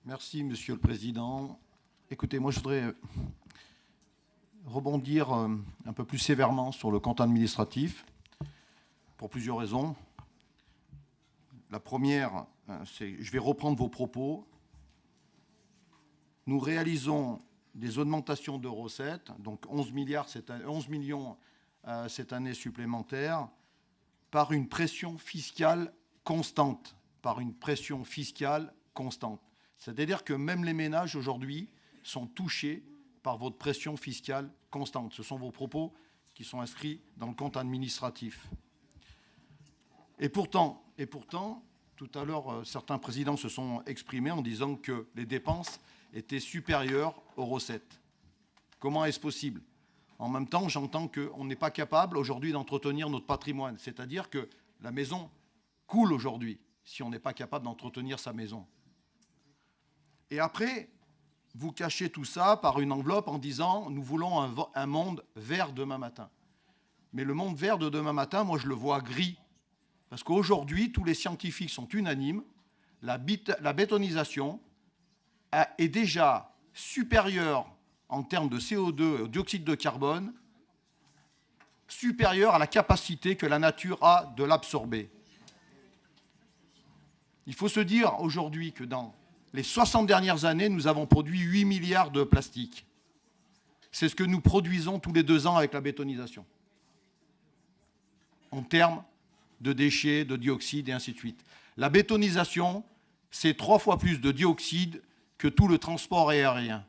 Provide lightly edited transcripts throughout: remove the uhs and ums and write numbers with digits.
Merci, Monsieur le Président. Écoutez, moi, je voudrais rebondir un peu plus sévèrement sur le compte administratif pour plusieurs raisons. La première, c'est je vais reprendre vos propos. Nous réalisons des augmentations de recettes, donc 11 millions cette année supplémentaire, par une pression fiscale constante. C'est-à-dire que même les ménages aujourd'hui sont touchés par votre pression fiscale constante. Ce sont vos propos qui sont inscrits dans le compte administratif. Et pourtant, tout à l'heure, certains présidents se sont exprimés en disant que les dépenses étaient supérieures aux recettes. Comment est-ce possible? En même temps, j'entends qu'on n'est pas capable aujourd'hui d'entretenir notre patrimoine. C'est-à-dire que la maison coule aujourd'hui si on n'est pas capable d'entretenir sa maison. Et après, vous cachez tout ça par une enveloppe en disant « nous voulons un monde vert demain matin ». Mais le monde vert de demain matin, moi je le vois gris. Parce qu'aujourd'hui, tous les scientifiques sont unanimes, la bétonisation est déjà supérieure en termes de CO2, dioxyde de carbone, supérieure à la capacité que la nature a de l'absorber. Il faut se dire aujourd'hui que dans les 60 dernières années, nous avons produit 8 milliards de plastique. C'est ce que nous produisons tous les 2 ans avec la bétonisation. En termes de déchets, de dioxyde et ainsi de suite. La bétonisation, c'est 3 fois plus de dioxyde que tout le transport aérien.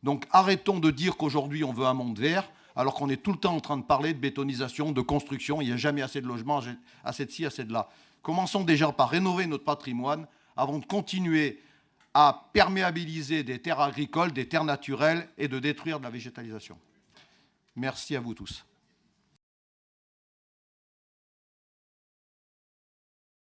Donc arrêtons de dire qu'aujourd'hui on veut un monde vert, alors qu'on est tout le temps en train de parler de bétonisation, de construction, il n'y a jamais assez de logements, assez de ci, assez de là. Commençons déjà par rénover notre patrimoine avant de continuer à perméabiliser des terres agricoles, des terres naturelles et de détruire de la végétalisation. Merci à vous tous.